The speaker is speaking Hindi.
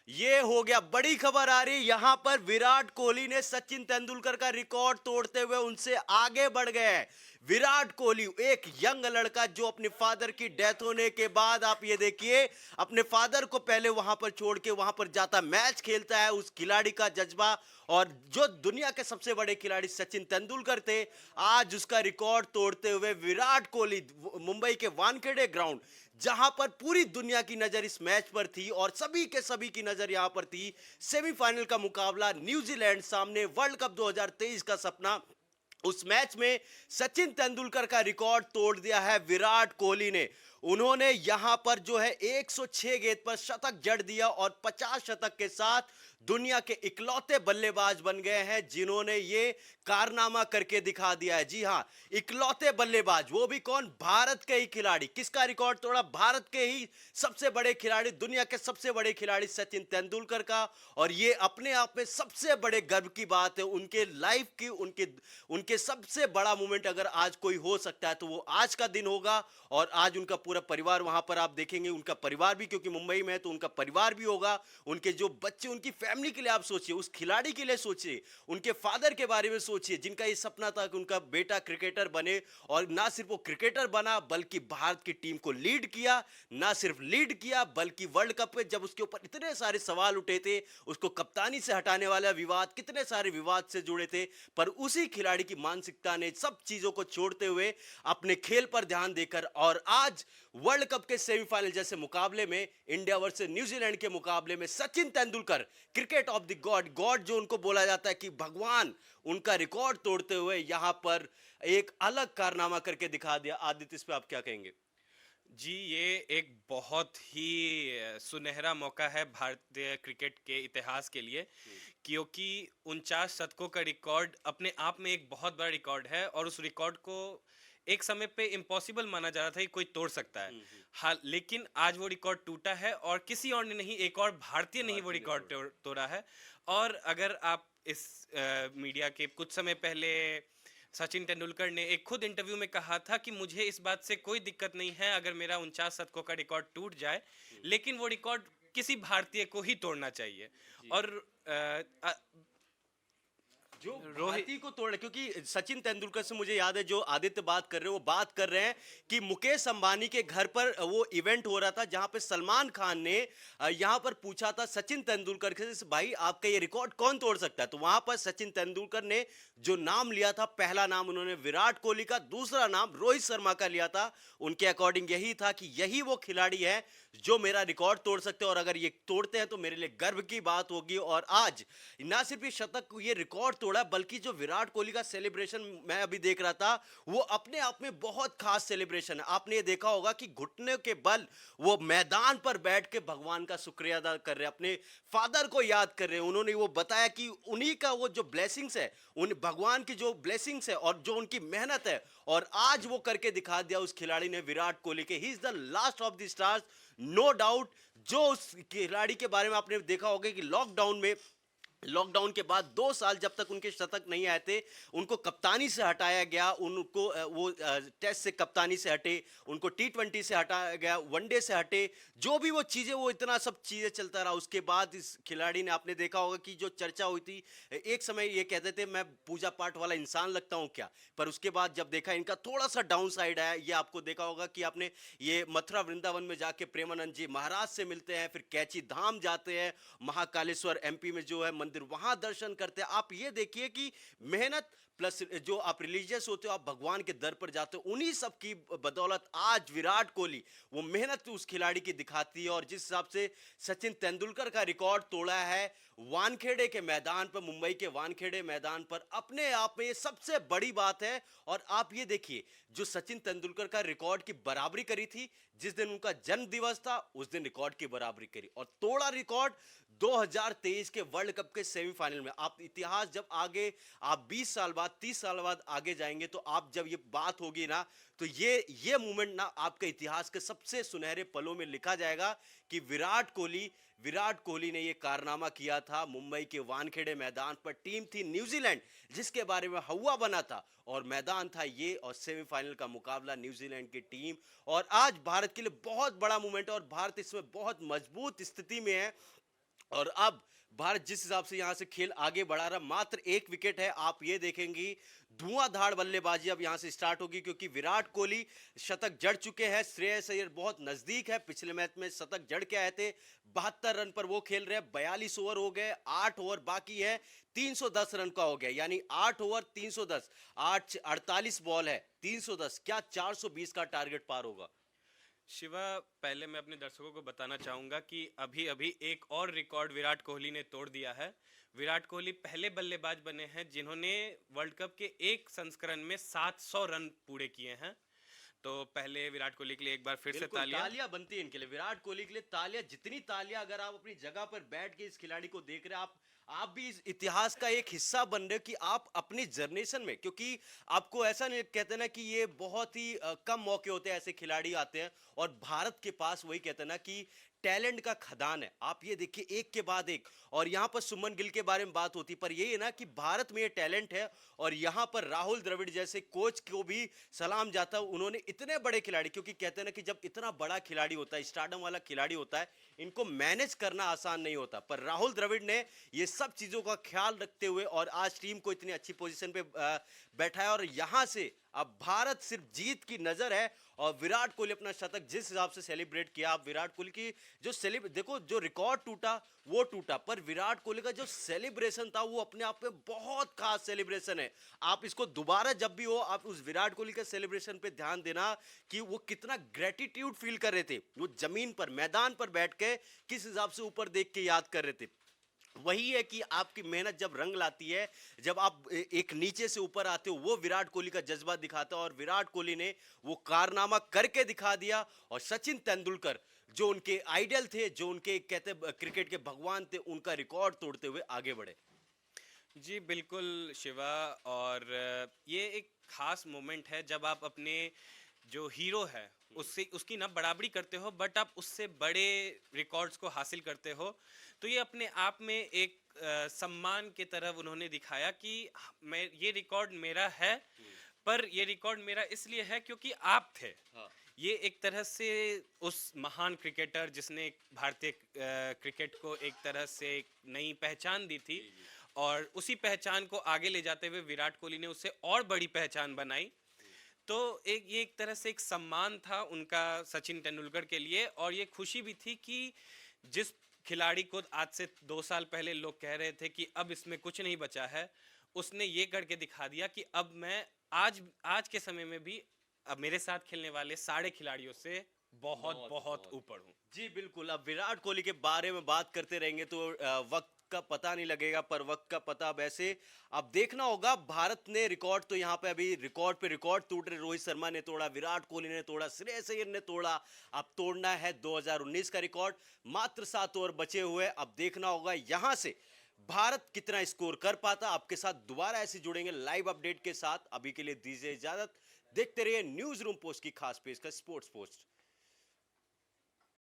ये हो गया, बड़ी खबर आ रही है यहां पर। विराट कोहली ने सचिन तेंदुलकर का रिकॉर्ड तोड़ते हुए उनसे आगे बढ़ गए हैं। विराट कोहली एक यंग लड़का जो अपने फादर की डेथ होने के बाद, आप ये देखिए, अपने फादर को पहले वहां पर छोड़ के वहां पर जाता, मैच खेलता है। उस खिलाड़ी का जज्बा, और जो दुनिया के सबसे बड़े खिलाड़ी सचिन तेंदुलकर थे, आज उसका रिकॉर्ड तोड़ते हुए विराट कोहली मुंबई के वानखेड़े ग्राउंड, जहां पर पूरी दुनिया की नजर इस मैच पर थी और सभी के सभी की नजर यहां पर थी। सेमीफाइनल का मुकाबला न्यूजीलैंड सामने, वर्ल्ड कप 2023 का सपना। उस मैच में सचिन तेंदुलकर का रिकॉर्ड तोड़ दिया है विराट कोहली ने। उन्होंने यहां पर जो है 106 गेंद पर शतक जड़ दिया और 50 शतक के साथ दुनिया के इकलौते बल्लेबाज बन गए हैं जिन्होंने ये कारनामा करके दिखा दिया है। जी हां, इकलौते बल्लेबाज, वो भी कौन? भारत के ही खिलाड़ी। किसका रिकॉर्ड तोड़ा? भारत के ही सबसे बड़े खिलाड़ी, दुनिया के सबसे बड़े खिलाड़ी सचिन तेंदुलकर का। और ये अपने आप में सबसे बड़े गर्व की बात है उनके लाइफ की। उनके उनके सबसे बड़ा मोमेंट अगर आज कोई हो सकता है तो वो आज का दिन होगा। और आज उनका पूरा परिवार वहां पर आप देखेंगे, उनका परिवार भी, क्योंकि मुंबई में है तो उनका परिवार भी होगा। उनके जो बच्चे, उनकी फैमिली के लिए आप सोचिए, उस खिलाड़ी के लिए सोचिए, उनके फादर के बारे में सोचिए जिनका ये सपना था कि उनका बेटा क्रिकेटर बने। और ना सिर्फ वो क्रिकेटर बना बल्कि भारत की टीम को लीड किया। ना सिर्फ लीड किया बल्कि वर्ल्ड कप में जब उसके ऊपर इतने सारे सवाल उठे थे, उसको कप्तानी से हटाने वाला विवाद, कितने सारे विवाद से जुड़े थे, पर उसी खिलाड़ी की मानसिकता ने सब चीजों को छोड़ते हुए अपने खेल पर ध्यान देकर, और आज वर्ल्ड कप के सेमीफाइनल जैसे मुकाबले में, इंडिया वर्सेस न्यूजीलैंड के मुकाबले में, Sachin Tendulkar, cricket of the God, God जो उनको बोला जाता है कि भगवान, उनका रिकॉर्ड तोड़ते हुए यहां पर एक अलग कारनामा करके दिखा दिया। आदित्य, इस पे आप क्या कहेंगे? जी, ये एक बहुत ही सुनहरा मौका है भारतीय क्रिकेट के इतिहास के लिए, क्योंकि 49 शतकों का रिकॉर्ड अपने आप में एक बहुत बड़ा रिकॉर्ड है और उस रिकॉर्ड को एक समय पे इम्पॉसिबल माना जा रहा था कि कोई तोड़ सकता है। हाल लेकिन आज वो रिकॉर्ड टूटा है और किसी और ने नहीं, एक और भारतीय ने ही वो भारतीय ने रिकॉर्ड तोड़ा। तोड़ा है। और अगर आप इस मीडिया के कुछ समय पहले सचिन तेंदुलकर ने एक खुद इंटरव्यू में कहा था कि मुझे इस बात से कोई दिक्कत नहीं है अगर मेरा 49 शतकों का रिकॉर्ड टूट जाए, लेकिन वो रिकॉर्ड किसी भारतीय को ही तोड़ना चाहिए। जी। और जो रोहित। भारतीय को तोड़, क्योंकि सचिन तेंदुलकर से मुझे याद है, जो आदित्य बात कर रहे हैं, वो बात कर रहे हैं कि मुकेश अंबानी के घर पर वो इवेंट हो रहा था जहां पे सलमान खान ने यहां पर पूछा था सचिन तेंदुलकर से, भाई आपका ये रिकॉर्ड कौन तोड़ सकता है? तो वहां पर सचिन तेंदुलकर ने जो नाम लिया था, पहला नाम उन्होंने विराट कोहली का, दूसरा नाम रोहित शर्मा का लिया था। उनके अकॉर्डिंग यही था कि यही वो खिलाड़ी है जो मेरा रिकॉर्ड तोड़ सकते हैं, और अगर ये तोड़ते हैं तो मेरे लिए गर्व की बात होगी। और आज ना सिर्फ ये शतक, ये रिकॉर्ड तोड़ा, बल्कि जो विराट कोहली का सेलिब्रेशन मैं अभी देख रहा था, वो अपने आप में बहुत खास सेलिब्रेशन है। आपने ये देखा होगा कि घुटने के बल वो मैदान पर बैठ के भगवान का शुक्रिया अदा कर रहे हैं, अपने फादर को याद कर रहे हैं। उन्होंने वो बताया कि उन्हीं का वो जो ब्लेसिंग्स है, उन भगवान की जो ब्लेसिंग्स है और जो उनकी मेहनत है, और आज वो करके दिखा दिया उस खिलाड़ी ने, विराट कोहली के। He is the last of the stars, no doubt. जो उस खिलाड़ी के बारे में आपने देखा होगा कि लॉकडाउन के बाद 2 साल जब तक उनके शतक नहीं आए थे, उनको कप्तानी से हटाया गया। उनको वो टेस्ट से कप्तानी से हटे, उनको T20 से हटाया गया, वनडे से हटे, जो भी वो चीजें, वो इतना सब चीजें चलता रहा। उसके बाद इस खिलाड़ी ने, आपने देखा होगा कि जो चर्चा हुई थी, एक समय ये कहते थे मैं पूजा पाठ वाला इंसान लगता हूं क्या, पर उसके बाद जब देखा इनका थोड़ा सा डाउन साइड आया। ये आपको देखा होगा कि आपने ये मथुरा वृंदावन में जाके प्रेमानंद जी महाराज से मिलते हैं, फिर कैची धाम जाते हैं, महाकालेश्वर MP में जो है मंदिर, वहां दर्शन करते हैं। आप ये देखिए कि मेहनत प्लस जो आप रिलीजियस होते हो, आप भगवान के दर पर जाते हो, उन्हीं सब की बदौलत आज विराट कोहली वो मेहनत उस खिलाड़ी की दिखाती है। और जिस हिसाब से सचिन तेंदुलकर का रिकॉर्ड तोड़ा है वानखेड़े के मैदान पर, मुंबई के वानखेड़े मैदान पर, अपने आप में ये सबसे बड़ी बात है। और आप ये देखिए, जो सचिन तेंदुलकर का रिकॉर्ड की बराबरी करी थी, जिस दिन उनका जन्म दिवस था उस दिन रिकॉर्ड की बराबरी करी और तोड़ा रिकॉर्ड 2023 के वर्ल्ड कप के सेमीफाइनल में। आप इतिहास जब आगे, आप 20 साल बाद, 30 साल बाद आगे जाएंगे, तो आप जब ये बात होगी ना, तो ये मूवमेंट ना आपके इतिहास के सबसे सुनहरे पलों में लिखा जाएगा कि विराट कोहली ने ये कारनामा किया था मुंबई के वानखेड़े मैदान पर। टीम थी न्यूजीलैंड, जिसके बारे में हवा बना था, और मैदान था ये, और सेमीफाइनल का मुकाबला न्यूजीलैंड की टीम। और आज भारत के लिए बहुत बड़ा मूवमेंट है और भारत इसमें बहुत मजबूत स्थिति में है। और अब भारत जिस हिसाब से यहां से खेल आगे बढ़ा रहा, मात्र एक विकेट है, आप ये देखेंगी धुआंधार बल्लेबाजी अब यहां से स्टार्ट होगी, क्योंकि विराट कोहली शतक जड़ चुके हैं, श्रेयस अय्यर बहुत नजदीक है, पिछले मैच में शतक जड़ के आए थे, 72 रन पर वो खेल रहे हैं, 42 ओवर हो गए, 8 ओवर बाकी है, 310 रन का हो गया, यानी 8 ओवर 310, 48 बॉल है, 310, क्या 420 का टारगेट पार होगा? शिवा, पहले मैं अपने दर्शकों को बताना चाहूंगा कि अभी अभी एक और रिकॉर्ड विराट कोहली ने तोड़ दिया है। विराट कोहली पहले बल्लेबाज बने हैं जिन्होंने वर्ल्ड कप के एक संस्करण में 700 रन पूरे किए हैं। तो पहले विराट कोहली के लिए एक बार फिर से बिल्कुल, तालियां। तालियां बनती है इनके लिए, विराट कोहली के लिए तालियां, जितनी तालियां अगर आप अपनी जगह पर बैठ के इस खिलाड़ी को देख रहे हैं, आप भी इस इतिहास का एक हिस्सा बन रहे हो कि आप अपनी जनरेशन में, क्योंकि आपको ऐसा नहीं कहते ना कि ये बहुत ही कम मौके होते हैं ऐसे खिलाड़ी आते हैं, और भारत के पास वही कहते हैं ना कि टैलेंट का खदान है। आप ये देखिए एक के बाद एक, और यहाँ पर सुमन गिल के बारे में बात होती, पर ये है ना कि भारत में ये टैलेंट है, और यहाँ पर राहुल द्रविड़ जैसे कोच को भी सलाम जाता है, उन्होंने इतने बड़े खिलाड़ी, क्योंकि कहते हैं ना कि जब इतना बड़ा खिलाड़ी होता है, स्टारडम वाला खिलाड़ी होता है, इनको मैनेज करना आसान नहीं होता, पर राहुल द्रविड़ ने ये सब चीजों का ख्याल रखते हुए और आज टीम को इतनी अच्छी पोजीशन पे बैठाया, और यहां से अब भारत सिर्फ जीत की नजर है, और विराट कोहली अपना शतक जिस हिसाब से सेलिब्रेट किया, आप विराट कोहली की जो देखो, जो रिकॉर्ड टूटा वो टूटा, पर विराट कोहली का जो सेलिब्रेशन था वो अपने आप में बहुत खास सेलिब्रेशन है। आप इसको दोबारा जब भी हो, आप उस विराट कोहली के सेलिब्रेशन पे ध्यान देना कि वो कितना ग्रेटिट्यूड फील कर रहे थे, वो जमीन पर मैदान पर बैठ के किस हिसाब से ऊपर देख के याद कर रहे थे। वही है कि आपकी मेहनत जब रंग लाती है, जब आप एक नीचे से ऊपर आते हो, वो विराट कोहली का जज्बा दिखाता है, और विराट कोहली ने वो कारनामा करके दिखा दिया, और सचिन तेंदुलकर जो उनके आइडल थे, जो उनके कहते क्रिकेट के भगवान थे, उनका रिकॉर्ड तोड़ते हुए आगे बढ़े। जी बिल्कुल शिवा, और ये एक खास मोमेंट है जब आप अपने जो हीरो है उससे उसकी ना बराबरी करते हो, बट आप उससे बड़े रिकॉर्ड्स को हासिल करते हो। तो ये अपने आप में एक सम्मान की तरह उन्होंने दिखाया कि मैं ये रिकॉर्ड मेरा है, पर ये रिकॉर्ड मेरा इसलिए है क्योंकि आप थे। हाँ। ये एक तरह से उस महान क्रिकेटर जिसने भारतीय क्रिकेट को एक तरह से एक नई पहचान दी थी, और उसी पहचान को आगे ले जाते हुए विराट कोहली ने उससे और बड़ी पहचान बनाई। तो ये एक तरह से एक सम्मान था उनका सचिन तेंदुलकर के लिए, और ये खुशी भी थी कि जिस खिलाड़ी को आज से 2 साल पहले लोग कह रहे थे कि अब इसमें कुछ नहीं बचा है, उसने ये करके दिखा दिया कि अब मैं आज आज के समय में भी अब मेरे साथ खेलने वाले सारे खिलाड़ियों से बहुत बहुत ऊपर हूँ। जी बिल्कुल, अब विराट कोहली के बारे में बात करते रहेंगे तो वक्त का पता नहीं लगेगा, पर वक्त का पता अब ऐसे अब देखना होगा। भारत ने रिकॉर्ड तो यहाँ पे अभी रिकॉर्ड पे रिकॉर्ड टूट रहे, रोहित शर्मा ने तोड़ा, विराट कोहली ने तोड़ा, श्रेयस अय्यर ने तोड़ा, अब तोड़ना है 2019 का रिकॉर्ड, मात्र 7 ओवर बचे हुए, अब देखना होगा यहाँ से भारत कितना स्कोर कर पाता। आपके साथ दोबारा ऐसे जुड़ेंगे लाइव अपडेट के साथ, अभी के लिए दीजिए इजाजत, देखते रहिए न्यूज रूम पोस्ट की खास पेशकश स्पोर्ट्स पोस्ट।